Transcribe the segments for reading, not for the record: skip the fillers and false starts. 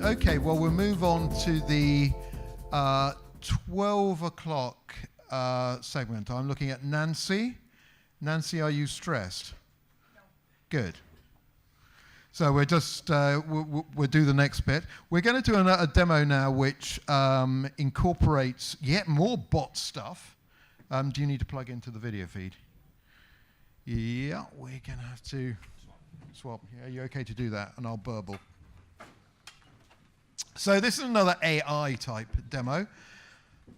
Okay, well, we'll move on to the 12 o'clock segment. I'm looking at Nancy. Nancy, are you stressed? No. Good. So we're just, we'll do the next bit. We're going to do a demo now which incorporates yet more bot stuff. Do you need to plug into the video feed? Yeah, we're going to have to swap. Yeah, are you okay to do that? And I'll burble. So this is another AI type demo.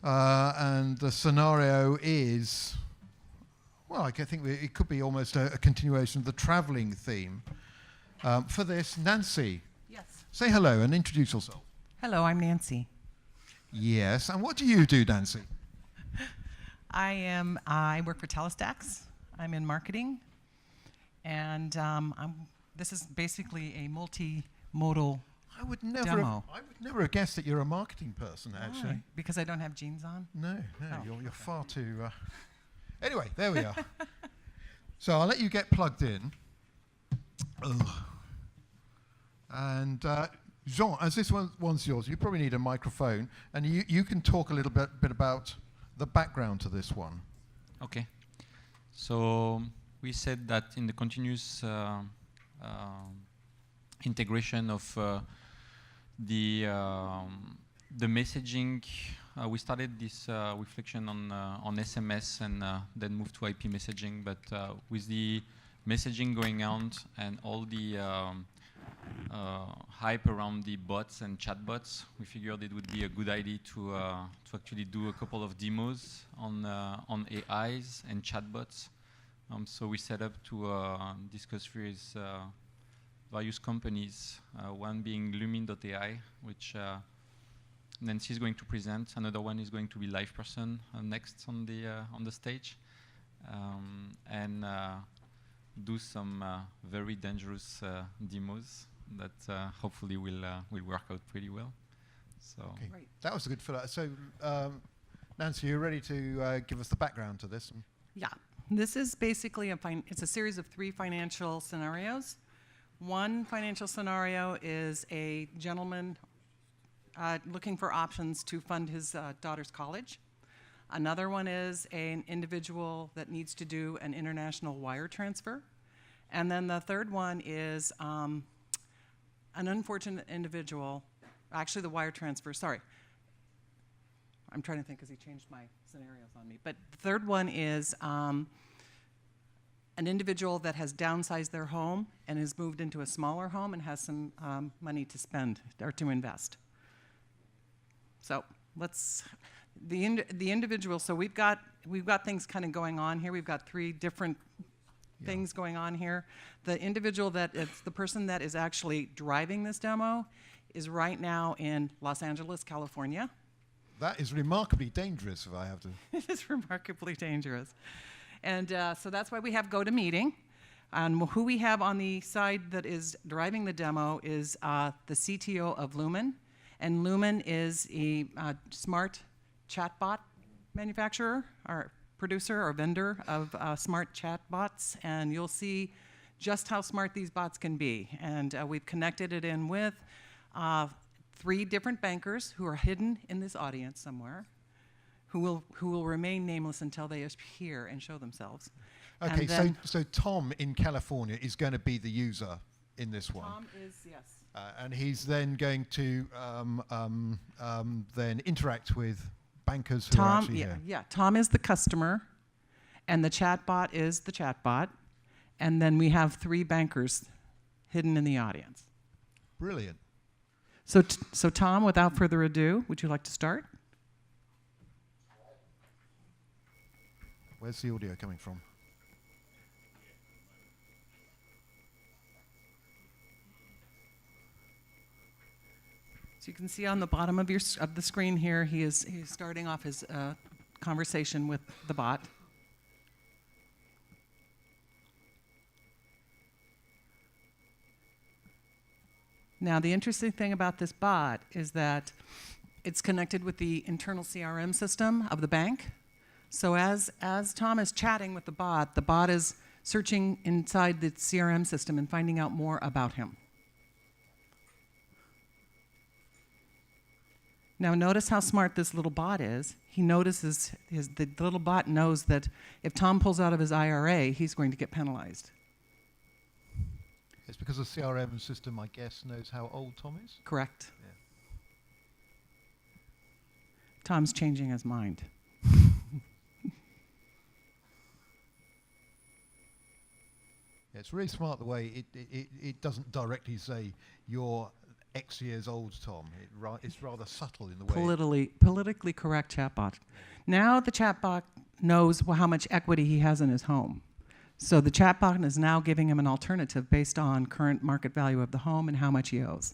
And the scenario is, well, I think it could be almost a continuation of the traveling theme. For this, Nancy. Yes. Say hello and introduce yourself. Hello, I'm Nancy. Yes, and what do you do, Nancy? I work for Telestax. I'm in marketing, and this is basically a multimodal demo. I would never have guessed that you're a marketing person, actually. Why? Because I don't have jeans on? No, you're far too... Anyway, there we are. So I'll let you get plugged in. Ugh. And Jean, as this one's yours, you probably need a microphone, and you can talk a little bit about the background to this one. Okay. So we said that in the continuous integration of the messaging, we started this reflection on SMS and then moved to IP messaging. But with the messaging going on and all the hype around the bots and chatbots, we figured it would be a good idea to actually do a couple of demos on AIs and chatbots. So we set up to discuss with various companies, one being Lumin.ai, which Nancy is going to present. Another one is going to be LivePerson next on the stage, and do some very dangerous demos that hopefully will work out pretty well. So okay. Right. That was a good fill-out. So Nancy, you're ready to give us the background to this? Yeah. This is basically it's a series of 3 financial scenarios. One financial scenario is a gentleman looking for options to fund his daughter's college. Another one is an individual that needs to do an international wire transfer. And then the third one is an unfortunate individual, actually the wire transfer, sorry. I'm trying to think because he changed my scenarios on me. But the third one is an individual that has downsized their home and has moved into a smaller home and has some money to spend or to invest. So let's, the individual, so we've got things kind of going on here. We've got 3 different things going on here. The individual the person that is actually driving this demo is right now in Los Angeles, California. That is remarkably dangerous, if I have to. It is remarkably dangerous. And so that's why we have GoToMeeting. And who we have on the side that is driving the demo is the CTO of Lumin. And Lumin is a smart chatbot manufacturer or producer or vendor of smart chatbots. And you'll see just how smart these bots can be. And we've connected it in with 3 different bankers who are hidden in this audience somewhere, who will remain nameless until they appear and show themselves. Okay, so Tom in California is going to be the user in this one. Tom is, yes. And he's then going to then interact with bankers who are actually here. Yeah, Tom is the customer, and the chatbot is the chatbot, and then we have 3 bankers hidden in the audience. Brilliant. So Tom, without further ado, would you like to start? Where's the audio coming from? So you can see on the bottom of the screen here, he's starting off his conversation with the bot. Now, the interesting thing about this bot is that it's connected with the internal CRM system of the bank. So as Tom is chatting with the bot is searching inside the CRM system and finding out more about him. Now notice how smart this little bot is. He notices, the little bot knows that if Tom pulls out of his IRA, he's going to get penalized. It's because the CRM system, I guess, knows how old Tom is? Correct. Yeah. Tom's changing his mind. Yeah, it's really smart the way it doesn't directly say you're X years old, Tom. It's rather subtle in the way. Politically correct chatbot. Now the chatbot knows how much equity he has in his home. So the chatbot is now giving him an alternative based on current market value of the home and how much he owes.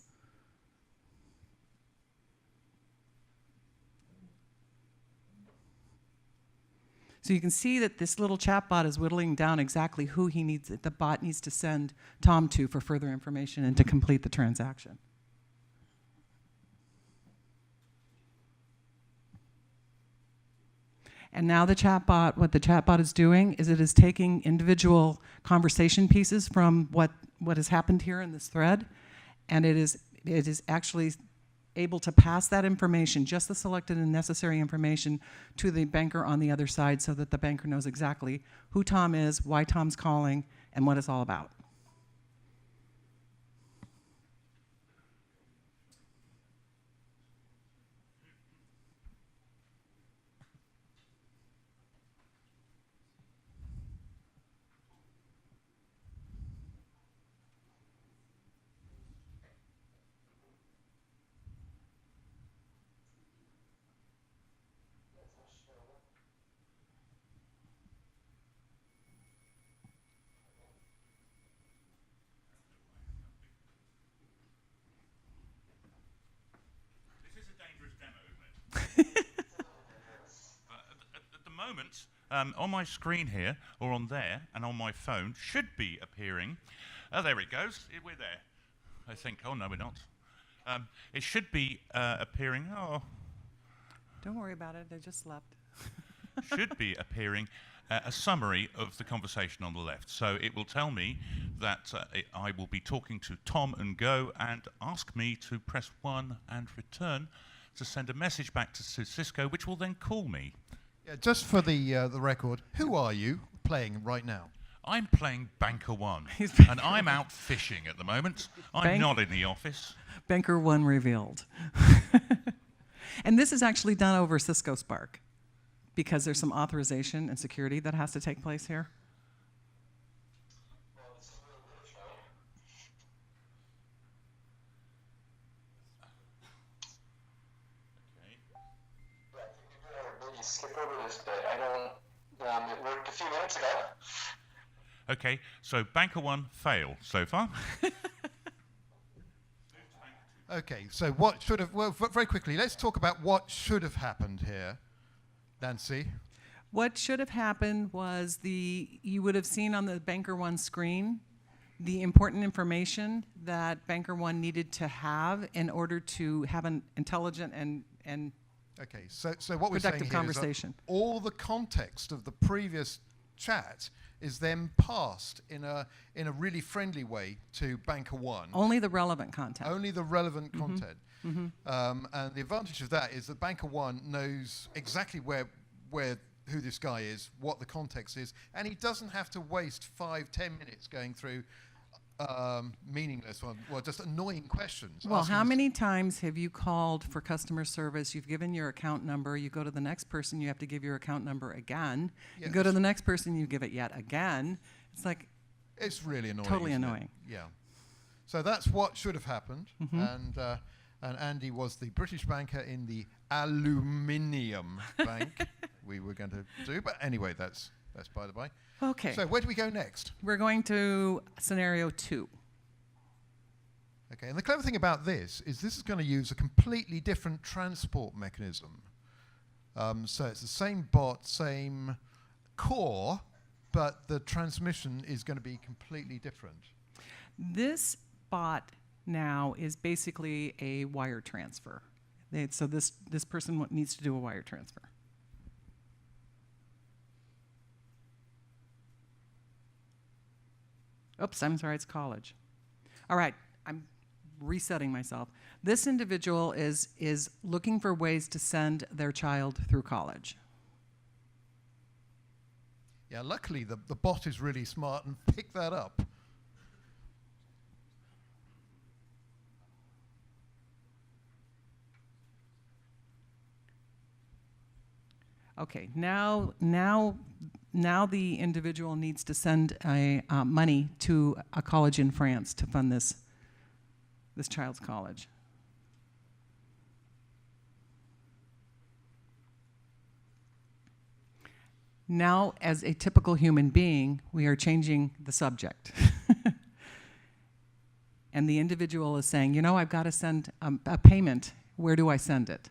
So you can see that this little chatbot is whittling down exactly who the bot needs to send Tom to for further information and to complete the transaction. And now what the chatbot is doing is it is taking individual conversation pieces from what has happened here in this thread, and it is actually able to pass that information, just the selected and necessary information, to the banker on the other side so that the banker knows exactly who Tom is, why Tom's calling, and what it's all about. At the moment, on my screen here, or on there, and on my phone, should be appearing. Oh, there it goes. We're there, I think. Oh, no, we're not. It should be appearing. Oh, Don't worry about it. I just slept. should be appearing a summary of the conversation on the left. So it will tell me that I will be talking to Tom and Go, and ask me to press 1 and return to send a message back to Cisco, which will then call me. Yeah, just for the record, who are you playing right now? I'm playing Banker One, He's and I'm out fishing at the moment. I'm not in the office. Banker One revealed. And this is actually done over Cisco Spark, because there's some authorization and security that has to take place here. Maybe skip over this bit. I don't. It worked a few minutes ago. Okay, so Banker One fail so far. Okay, so what should have, well, very quickly, let's talk about what should have happened here. Nancy? What should have happened was you would have seen on the Banker One screen the important information that Banker One needed to have in order to have an intelligent and Okay, so what we're saying productive here conversation. is that all the context of the previous chat is then passed in a really friendly way to Banker One. Only the relevant content. Only the relevant content. And the advantage of that is that Banker One knows exactly who this guy is, what the context is, and he doesn't have to waste 5-10 minutes going through meaningless or just annoying questions. Well, how many times have you called for customer service? You've given your account number. You go to the next person, you have to give your account number again. Yeah, you go to the next person, you give it yet again. It's like it's really annoying. totally isn't it? annoying. Yeah. So that's what should have happened. And Andy was the British banker in the aluminium bank we were going to do. But anyway, that's by the by. Okay. So where do we go next? We're going to scenario 2. Okay, and the clever thing about this is going to use a completely different transport mechanism. So it's the same bot, same core, but the transmission is going to be completely different. This bot now is basically a wire transfer. So this person needs to do a wire transfer. Oops, I'm sorry, it's college. All right, I'm resetting myself. This individual is looking for ways to send their child through college. Yeah, luckily the bot is really smart and picked that up. Okay, now the individual needs to send money to a college in France to fund this child's college. Now, as a typical human being, we are changing the subject. And the individual is saying, you know, I've got to send a payment. Where do I send it?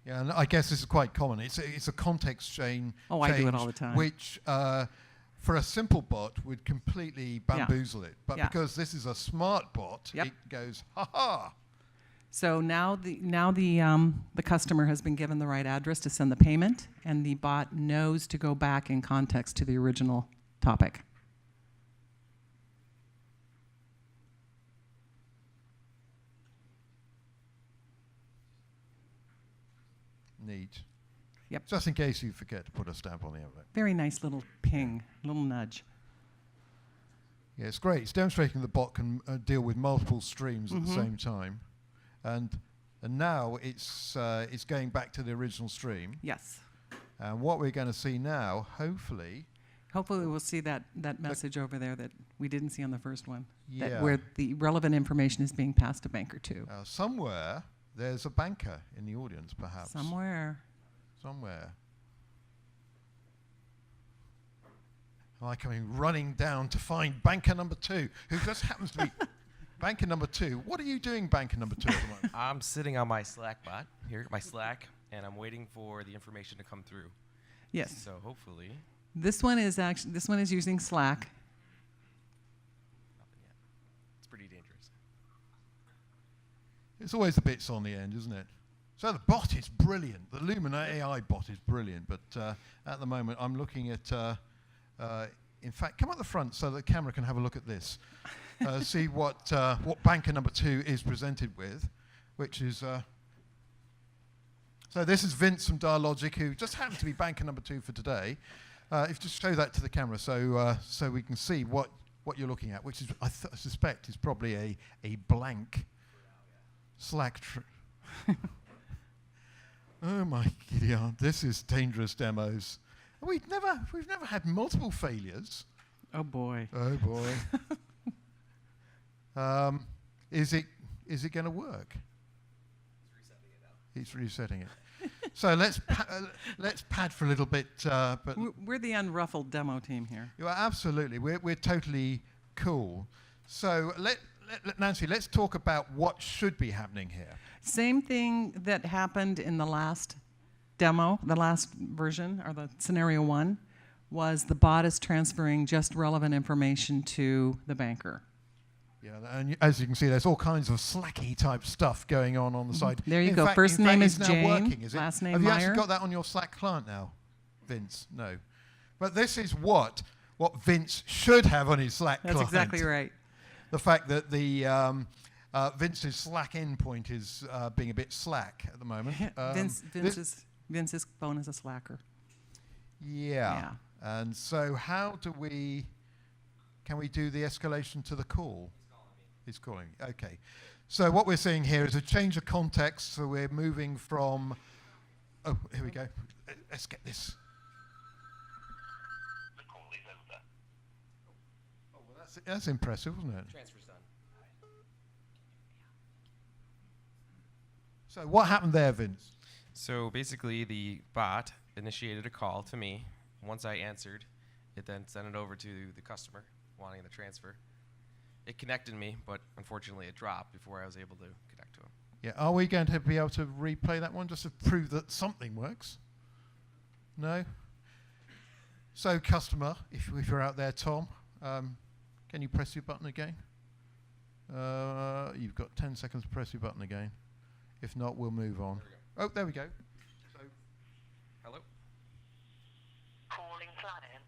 Yeah, and I guess this is quite common. It's a context change. Oh, I do it all the time. Which, for a simple bot, would completely bamboozle it. But because this is a smart bot, it goes, ha-ha. So now the customer has been given the right address to send the payment, and the bot knows to go back in context to the original topic. Neat. Yep. Just in case you forget to put a stamp on the envelope. Very nice little ping, little nudge. Yeah, it's great. It's demonstrating the bot can deal with multiple streams at the same time, and now it's going back to the original stream. Yes. And what we're going to see now, hopefully we'll see that message over there that we didn't see on the first one. Yeah. Where the relevant information is being passed to banker 2. Somewhere there's a banker in the audience, perhaps. Somewhere. Am I coming running down to find banker number 2, who just happens to be banker number 2? What are you doing, banker number 2, at the moment? I'm sitting on my Slack bot here, my Slack, and I'm waiting for the information to come through. Yes. So hopefully. This one is using Slack. Nothing yet. It's pretty dangerous. It's always the bits on the end, isn't it? So the bot is brilliant. The Lumin.ai bot is brilliant. But at the moment, I'm looking at, in fact, come at the front so the camera can have a look at this. See what banker number 2 is presented with, which is... so this is Vince from Dialogic, who just happens to be banker number 2 for today. If you just show that to the camera so we can see what you're looking at, which is, I suspect, is probably a blank Slack. Oh my God, this is dangerous demos. We've never had multiple failures. Oh boy. Oh boy. Is it going to work? He's resetting it. So let's pad for a little bit. But We're the unruffled demo team here. you are absolutely. We're totally cool. So Nancy, let's talk about what should be happening here. Same thing that happened in the last demo, the last version, or the scenario 1, was the bot is transferring just relevant information to the banker. Yeah, and as you can see, there's all kinds of slacky type stuff going on the side. There you In go. fact- First in name fact, is it's now Jane, working, is it? last name Have you Meyer. actually got that on your Slack client now, Vince? No. But this is what Vince should have on his Slack client. That's exactly right. The fact that the Vince's Slack endpoint is being a bit slack at the moment. Vince's phone is a slacker. Yeah. And so how can we do the escalation to the call? He's calling. Okay. So what we're seeing here is a change of context. So we're moving from, oh, here we go. Let's get this. The call is over. Oh, well, that's impressive, isn't it? Transfer's done. So what happened there, Vince? So basically, the bot initiated a call to me. Once I answered, it then sent it over to the customer wanting the transfer. It connected me, but unfortunately it dropped before I was able to connect to him. Yeah, are we going to be able to replay that one just to prove that something works? No? So customer, if you're out there, Tom, can you press your button again? You've got 10 seconds to press your button again. If not, we'll move on. Oh, there we go. So, Hello? Calling client.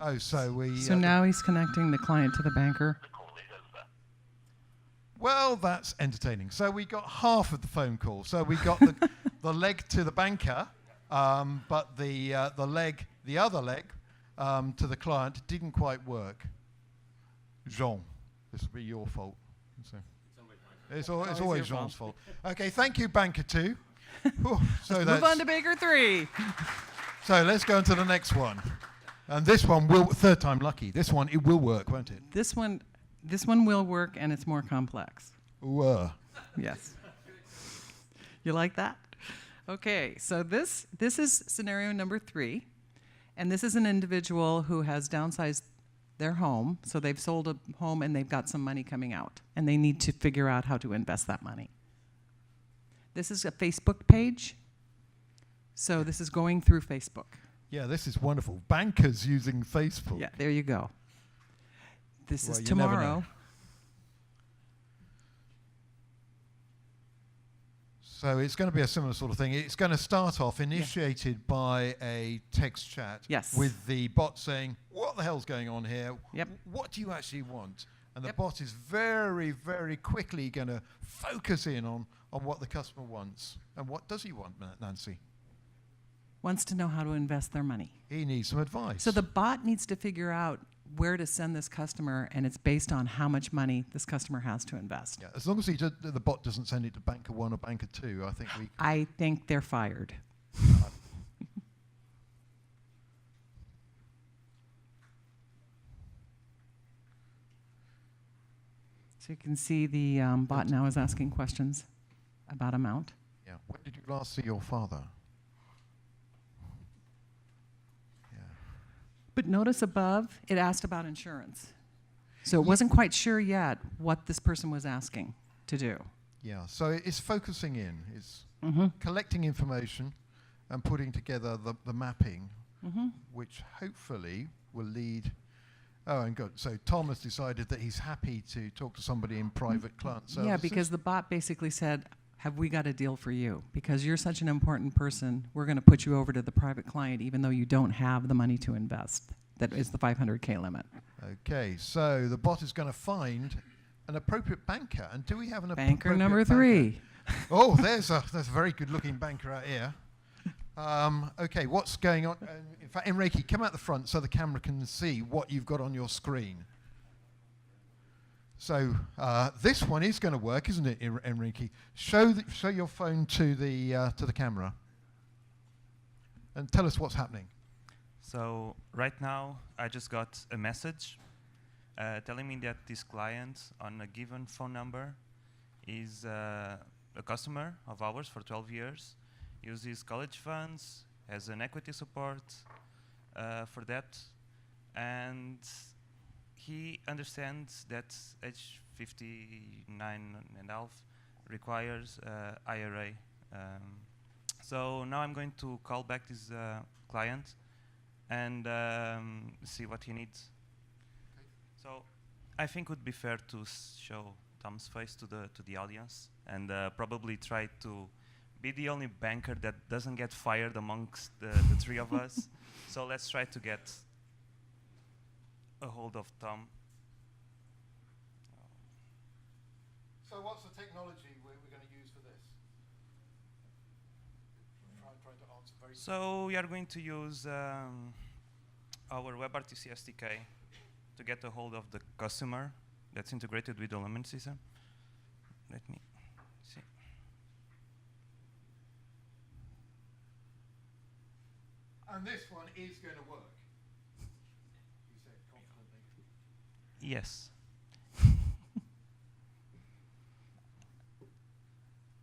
oh, so we... So now he's connecting the client to the banker. The call Well, that's entertaining. So we got half of the phone call. So we got the leg to the banker, but the other leg to the client didn't quite work. Jean, this will be your fault. So it's always Jean's fault. Okay, thank you, Banker 2. So Move on to Baker 3. So let's go on to the next one. And this one will, third time lucky. This one, it will work, won't it? This one will work, and it's more complex. Ooh, Yes. You like that? Okay, so this is scenario number 3, and this is an individual who has downsized their home, so they've sold a home and they've got some money coming out, and they need to figure out how to invest that money. This is a Facebook page, so this is going through Facebook. yeah, this is wonderful. Bankers using Facebook. Yeah, there you go. This Well, is you never know. tomorrow. So it's going to be a similar sort of thing. It's going to start off initiated by a text chat Yes. with the bot saying, what the hell's going on here? Yep. What do you actually want? And the Yep. bot is very, very quickly going to focus in on what the customer wants. And what does he want, Nancy? Wants to know how to invest their money. He needs some advice. So the bot needs to figure out where to send this customer, and it's based on how much money this customer has to invest. yeah, as long as the bot doesn't send it to Banker 1 or Banker 2, I think we... I think they're fired. So you can see the bot now is asking questions about amount. Yeah. When did you last see your father? Yeah. But notice above, it asked about insurance. So it wasn't quite sure yet what this person was asking to do. Yeah, so it's focusing in. It's collecting information and putting together the mapping, which hopefully will lead... Oh, and good. So Tom has decided that he's happy to talk to somebody in private client services. Yeah, because the bot basically said, have we got a deal for you? Because you're such an important person, we're going to put you over to the private client even though you don't have the money to invest. That is the 500K limit. Okay, so the bot is going to find an appropriate banker. And do we have an Banker appropriate number banker? 3. Oh, there's a very good-looking banker out here. Okay, what's going on? In fact, Henrique, come out the front so the camera can see what you've got on your screen. So this one is going to work, isn't it, Henrique? Show your phone to the camera and tell us what's happening. So right now, I just got a message telling me that this client on a given phone number is a customer of ours for 12 years, uses college funds, has an equity support for that, and he understands that age 59 and a half requires IRA. So now I'm going to call back this client and see what he needs. Okay. So I think it would be fair to show Tom's face to the audience and probably try to be the only banker that doesn't get fired amongst the three of us. So let's try to get a hold of Tom. So what's the technology we're going to use for this? Try to answer very So we are going to use our WebRTC SDK to get a hold of the customer that's integrated with the Lumin system. Let me see. And this one is going to work. You said confidently. Yes.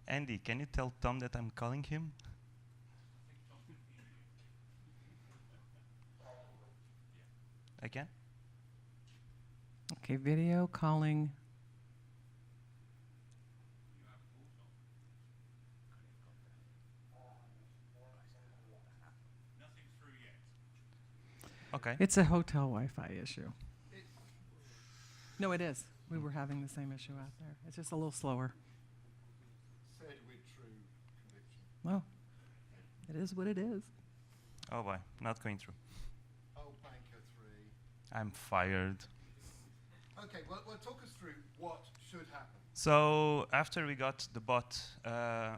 Andy, can you tell Tom that I'm calling him? I can? Okay, video calling. Okay. It's a hotel Wi-Fi issue. No, it is. We were having the same issue out there. It's just a little slower. Said with true conviction. Well, it is what it is. Oh boy, not going through. Oh, Banker 3. I'm fired. Okay, well, talk us through what should happen. So after we got the bot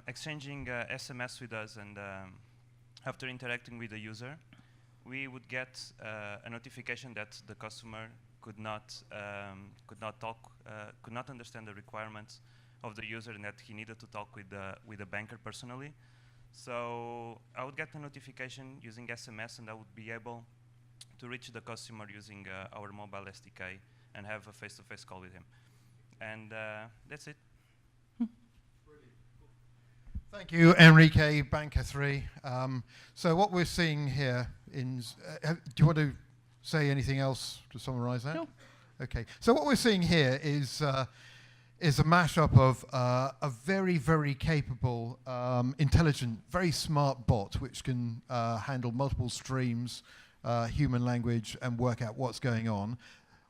exchanging SMS with us, and after interacting with the user, we would get a notification that the customer could not understand the requirements of the user, and that he needed to talk with the banker personally. So I would get a notification using SMS, and I would be able to reach the customer using our mobile SDK and have a face-to-face call with him. And that's it. Thank you, Henrique, Banker 3. So what we're seeing here do you want to say anything else to summarize that? No. Okay. So what we're seeing here is a mashup of a very, very capable, intelligent, very smart bot which can handle multiple streams, human language, and work out what's going on,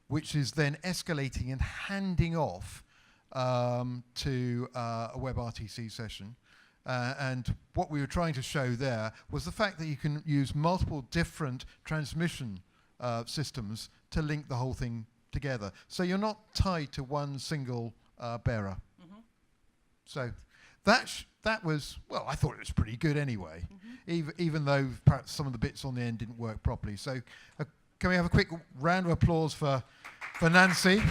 which is then escalating and handing off to a WebRTC session. And what we were trying to show there was the fact that you can use multiple different transmission systems to link the whole thing together. So you're not tied to one single bearer. Mm-hmm. So that was, well, I thought it was pretty good anyway, even though perhaps some of the bits on the end didn't work properly. So can we have a quick round of applause for Nancy?